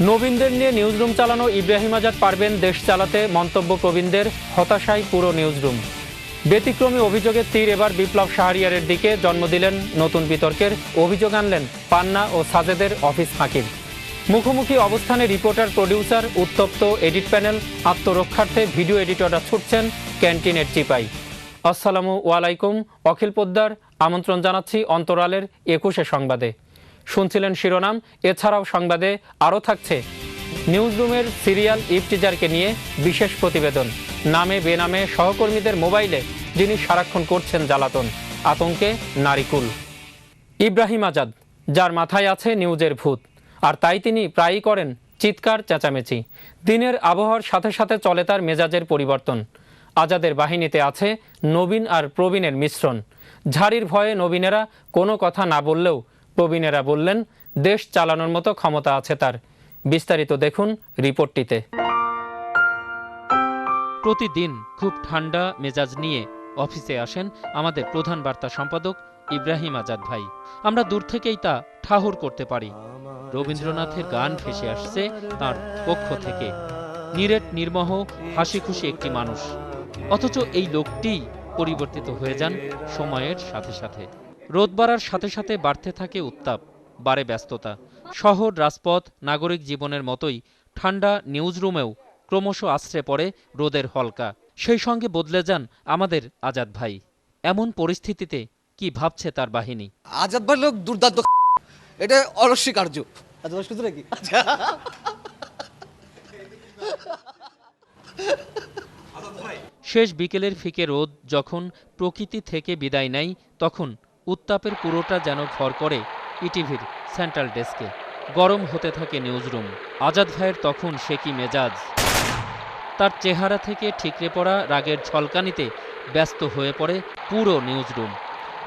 নবীনদের নিয়ে নিউজরুম চালানো ইব্রাহিম আজাদ পারবেন দেশ চালাতে, মন্তব্য প্রবীণদের। হতাশায় পুরো নিউজরুম। ব্যতিক্রমী অভিযোগের তীর এবার বিপ্লব শাহরিয়ারের দিকে। জন্ম দিলেন নতুন বিতর্কের। অভিযোগ আনলেন পান্না ও সাজেদের অফিস হাকিম। মুখোমুখি অবস্থানে রিপোর্টার, প্রডিউসার, উত্তপ্ত এডিট প্যানেল। আত্মরক্ষার্থে ভিডিও এডিটররা ছুটছেন ক্যান্টিনের চিপাই। আসসালামু আলাইকুম। অখিল পোদ্দার আমন্ত্রণ জানাচ্ছি অন্তরালের ২১ সংবাদে। শুনছিলেন শিরোনাম। এছাড়াও সংবাদে আরও থাকছে নিউজরুমের সিরিয়াল ইফতিজারকে নিয়ে বিশেষ প্রতিবেদন। নামে বেনামে সহকর্মীদের মোবাইলে যিনি সারাক্ষণ করছেন জ্বালাতন, আতঙ্কে নারিকুল। ইব্রাহিম আজাদ, যার মাথায় আছে নিউজের ভূত, আর তাই তিনি প্রায়ই করেন চিৎকার চেঁচামেচি। দিনের আবহাওয়ার সাথে সাথে চলে তার মেজাজের পরিবর্তন। আজাদের বাহিনীতে আছে নবীন আর প্রবীণের মিশ্রণ। ঝাড়ির ভয়ে নবীনেরা কোনো কথা না বললেও প্রবীণেরা বললেন দেশ চালানোর মতো ক্ষমতা আছে তার। বিস্তারিত দেখুন রিপোর্টটিতে। প্রতিদিন খুব ঠান্ডা মেজাজ নিয়ে অফিসে আসেন আমাদের প্রধান বার্তা সম্পাদক ইব্রাহিম আজাদ ভাই। আমরা দূর থেকেই তা ঠাহর করতে পারি। রবীন্দ্রনাথের গান ভেসে আসছে তার পক্ষ থেকে। নিরেট নির্মোহ হাসি খুশি একটি মানুষ, অথচ এই লোকটিই পরিবর্তিত হয়ে যান সময়ের সাথে সাথে। রোদ বাড়ার সাথে সাথে বাড়তে থাকে উত্তাপ, বাড়ে ব্যস্ততা। শহর, রাজপথ, নাগরিক জীবনের মতোই ঠান্ডা নিউজরুমেও ক্রমশ আশ্রে পড়ে রোদের হলকা। সেই সঙ্গে বদলে যান আমাদের আজাদ ভাই। এমন পরিস্থিতিতে কি ভাবছে তার বাহিনী? আজাদ ভাই লোক দুর্দান্ত, এটা অনস্বীকার্য। শেষ বিকেলের ফিকে রোদ যখন প্রকৃতি থেকে বিদায় নেয়, তখন উত্তাপের পুরোটা যেন ভর করে ইটিভির সেন্ট্রাল ডেস্কে। গরম হতে থাকে নিউজরুম। আজাদ ভাইয়ের তখন সে কি মেজাজ! তার চেহারা থেকে ঠিকরে পড়া রাগের ঝলকানিতে ব্যস্ত হয়ে পড়ে পুরো নিউজরুম।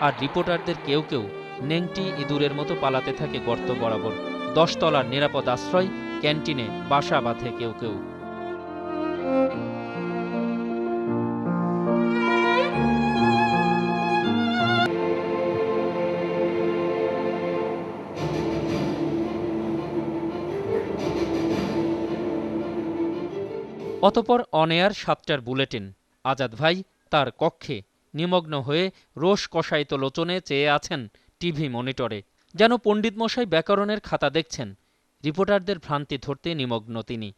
আর রিপোর্টারদের কেউ কেউ নেংটি ইঁদুরের মতো পালাতে থাকে গর্ত বরাবর। 10 তলার নিরাপদ আশ্রয় ক্যান্টিনে বাসা বাঁধে কেউ কেউ। অতপর অন-এয়ার 7টার বুলেটিন। আজাদ ভাই তার কক্ষে নিমগ্ন হয়ে রোষ কষায়িত লোচনে চেয়ে আছেন টিভি মনিটরে, যেন পণ্ডিত মশাই ব্যাকরণের খাতা দেখছেন। রিপোর্টারদের ভ্রান্তি ধরতে নিমগ্ন তিনি।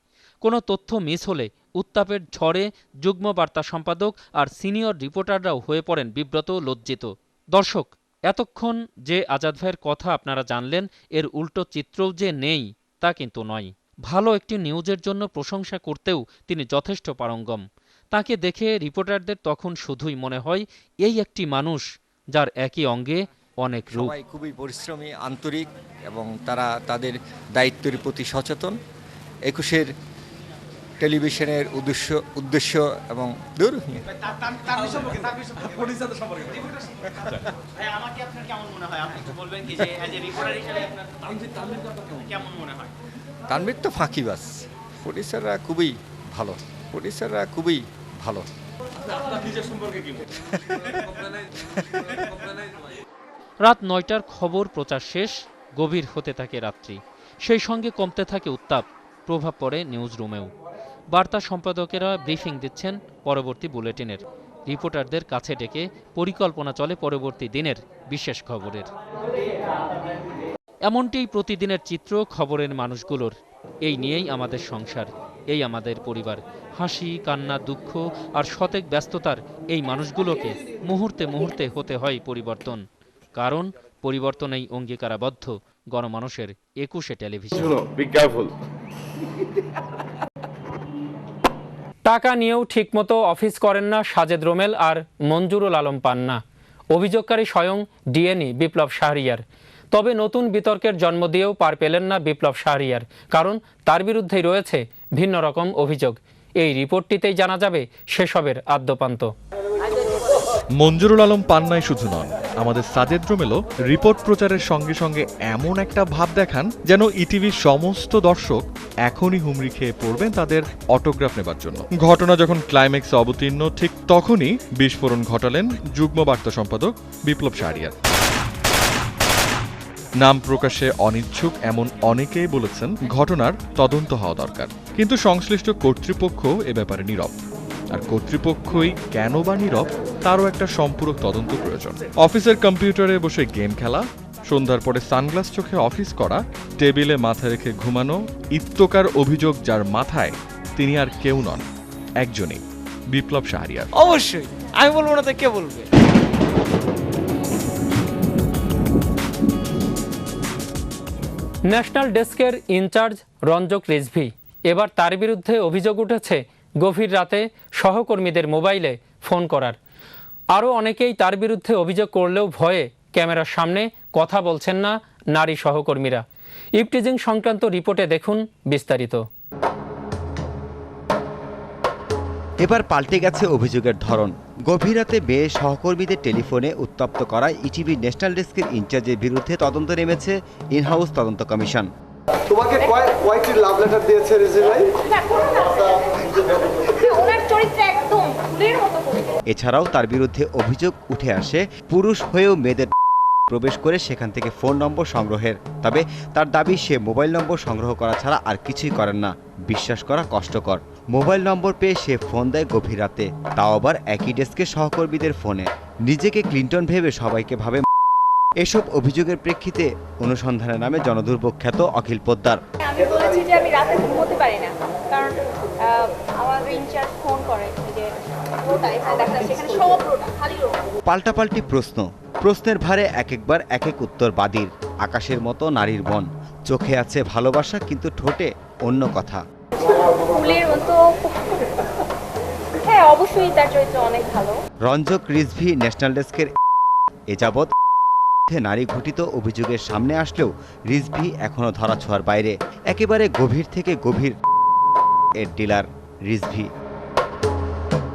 কোনো তথ্য মিস হলে উত্তাপের ঝড়ে যুগ্ম বার্তা সম্পাদক আর সিনিয়র রিপোর্টাররাও হয়ে পড়েন বিব্রত, লজ্জিত। দর্শক, এতক্ষণ যে আজাদ ভাইয়ের কথা আপনারা জানলেন, এর উল্টো চিত্রও যে নেই তা কিন্তু নয়। ভালো একটি নিউজের জন্য প্রশংসা করতেও তিনি যথেষ্ট পারঙ্গম। তাকে দেখে রিপোর্টারদের তখন শুধুই মনে হয় এই একটি মানুষ যার একই অঙ্গে অনেক রূপ। সবাই খুবই পরিশ্রমী, আন্তরিক এবং তারা তাদের দায়িত্বের প্রতি সচেতন। 21-এর টেলিভিশনের উদ্দেশ্য এবং দূর তানভীর তো ফাঁকিবাজ। প্রডিউসাররা খুবই ভালো, রাত 9টার খবর প্রচার শেষ। গভীর হতে থাকে রাত্রি। সেই সঙ্গে কমতে থাকে উত্তাপ। প্রভাব পড়ে নিউজরুমেও। বার্তা সম্পাদকেরা ব্রিফিং দিচ্ছেন পরবর্তী বুলেটিনের। রিপোর্টারদের কাছে ডেকে পরিকল্পনা চলে পরবর্তী দিনের বিশেষ খবরের। এমনটিই প্রতিদিনের চিত্র খবরের মানুষগুলোর। এই নিয়েই আমাদের সংসার, এই আমাদের পরিবার। হাসি, কান্না, দুঃখ আর শতেক ব্যস্ততার এই মানুষগুলোকে মুহূর্তে মুহূর্তে হতে হয় পরিবর্তন। কারণ পরিবর্তনেই অঙ্গীকারাবদ্ধ গণমানুষের 21 টেলিভিশন। টাকা নিয়েও ঠিকমতো অফিস করেন না সাজেদ রোমেল আর মঞ্জুরুল আলম পান্না। অভিযোগকারী স্বয়ং ডিএনই বিপ্লব শাহরিয়ার। তবে নতুন বিতর্কের জন্ম দিয়েও পার পেলেন না বিপ্লব শাহরিয়ার, কারণ তার বিরুদ্ধেই রয়েছে ভিন্ন রকম অভিযোগ। এই রিপোর্টটিতেই জানা যাবে সেসবের আদ্যপান্ত। মঞ্জুরুল আলম পান্নাই শুধু নন, আমাদের সাজেদ রোমেলও রিপোর্ট প্রচারের সঙ্গে সঙ্গে এমন একটা ভাব দেখান যেন ইটিভির সমস্ত দর্শক এখনই হুমড়ি খেয়ে পড়বেন তাদের অটোগ্রাফ নেবার জন্য। ঘটনা যখন ক্লাইম্যাক্সে অবতীর্ণ, ঠিক তখনই বিস্ফোরণ ঘটালেন যুগ্ম বার্তা সম্পাদক বিপ্লব শাহরিয়ার। নাম প্রকাশে অনিচ্ছুক এমন অনেকেই বলেছেন ঘটনার তদন্ত হওয়া দরকার, কিন্তু সংশ্লিষ্ট কর্তৃপক্ষ এ ব্যাপারে নীরব। আর কর্তৃপক্ষই কেন বা নীরব তারও একটা সম্পূরক তদন্ত প্রয়োজন। অফিসের কম্পিউটারে বসে গেম খেলা, সন্ধ্যার পরে সানগ্লাস চোখে অফিস করা, টেবিলে মাথা রেখে ঘুমানো, ইত্যকার অভিযোগ যার মাথায়, তিনি আর কেউ নন, একজনই, বিপ্লব শাহরিয়ার। অবশ্যই আমি বলবো না তো কে বলবে। ন্যাশনাল ডেস্কের ইনচার্জ রঞ্জক রিজভী, এবার তার বিরুদ্ধে অভিযোগ উঠেছে গভীর রাতে সহকর্মীদের মোবাইলে ফোন করার। আরও অনেকেই তার বিরুদ্ধে অভিযোগ করলেও ভয়ে ক্যামেরার সামনে কথা বলছেন না নারী সহকর্মীরা। ইভটিজিং সংক্রান্ত রিপোর্টে দেখুন বিস্তারিত। এবার পাল্টে গেছে অভিযোগের ধরন। গভীর রাতে মেয়ে সহকর্মীদের টেলিফোনে উত্তপ্ত করায় ইটিভি ন্যাশনাল ডেস্কের ইনচার্জের বিরুদ্ধে তদন্ত নেমেছে ইনহাউস তদন্ত কমিশন। তোমাকে কয়টি লাভ লেটার দিয়েছে রিজি ভাই? ওনার চরিত্র একদম ফুলের মতো। এছাড়াও তার বিরুদ্ধে অভিযোগ উঠে আসে পুরুষ হয়েও মেয়েদের প্রবেশ করে সেখান থেকে ফোন নম্বর সংগ্রহের। তবে তার দাবি সে মোবাইল নম্বর সংগ্রহ করা ছাড়া আর কিছুই করেন না। বিশ্বাস করা কষ্টকর। মোবাইল নম্বর পেয়ে সে ফোন দেয় গভীর রাতে, তাও আবার একই ডেস্কের সহকর্মীদের ফোনে। নিজেকে ক্লিন্টন ভেবে সবাইকে ভাবে। এসব অভিযোগের প্রেক্ষিতে অনুসন্ধানের নামে জনদুর্ভোগ খ্যাত অখিল পোদ্দার। আমি বলেছি যে আমি রাতে ঘুমোতে পারি না, কারণ আমাদের ইনচার্জ ফোন করে যে রোটা এখানে দেখা যায়, সেখানে সব রোটা খালি রোটা। পাল্টাপাল্টি প্রশ্নের ভারে এক একবার এক এক উত্তর বাদীর। আকাশের মতো নারীর মন, চোখে আছে ভালোবাসা কিন্তু ঠোঁটে অন্য কথা। ফুলের মতো। হ্যাঁ, অবশ্যই তার চরিত্র অনেক ভালো। রঞ্জক রিজভী ন্যাশনাল ডেস্কের এ যাবৎ নারী ঘটিত অভিযোগের সামনে আসলেও রিজভী এখনো ধরাছোঁয়ার বাইরে। একেবারে গভীর থেকে গভীর এর ডিলার রিজভী।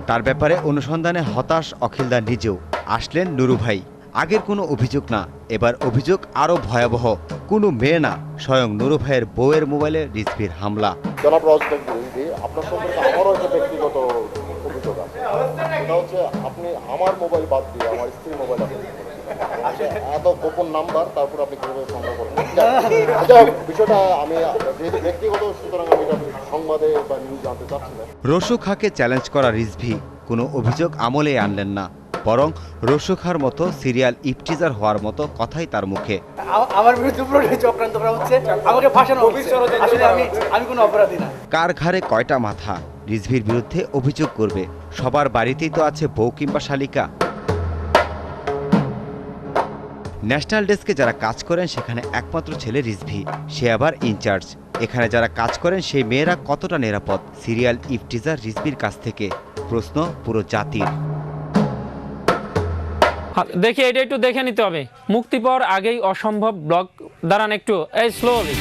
তার ব্যাপারে অনুসন্ধানে হতাশ অখিলদা নিজেও। আসলেন নুরু ভাই। আগের কোনো অভিযোগ না, এবার অভিযোগ আরো ভয়াবহ। কোনো মেয়ে না, স্বয়ং নুরু ভাইয়ের বউয়ের মোবাইলে রিজভীর হামলা। জনাব রঞ্জক রিজভী, আপনার সম্পর্কে আমারও একটা ব্যক্তিগত অভিযোগ আছে। সেটা হচ্ছে আপনি আমার মোবাইল বাদ দিয়ে আমার স্ত্রীর মোবাইল এত গোপন নাম্বার, তারপর আপনি কিভাবে সংগ্রহ করেন? বিষয়টা আমি যেহেতু ব্যক্তিগত, সুতরাং আমি সংবাদে বা নিউজ জানতে চাচ্ছি না। রসু খাকে চ্যালেঞ্জ করা রিজভী কোনো অভিযোগ আমলে আনলেন না, বরং রসু খার মতো সিরিয়াল ইফটিজার হওয়ার মতো কথাই তার মুখে। আমার বিরুদ্ধে চক্রান্ত করা হচ্ছে, আমাকে ফাঁসানো হচ্ছে। আসলে আমি কোনো অপরাধী না। কার ঘাড়ে কয়টা মাথা রিজভীর বিরুদ্ধে অভিযোগ করবে? সবার বাড়িতেই তো আছে বউ কিংবা শালিকা। ন্যাশনাল ডেস্কে যারা কাজ করেন সেখানে একমাত্র ছেলে রিজভী, সে আবার ইনচার্জ। এখানে যারা কাজ করেন সেই মেয়েরা কতটা নিরাপদ সিরিয়াল ইফটিজার রিজভীর কাছ থেকে? প্রশ্ন পুরো জাতির। দেখি এটা একটু দেখে নিতে হবে। মুক্তি পাওয়ার আগেই অসম্ভব ব্লগ দাঁড়ান একটু, এই স্লোলি।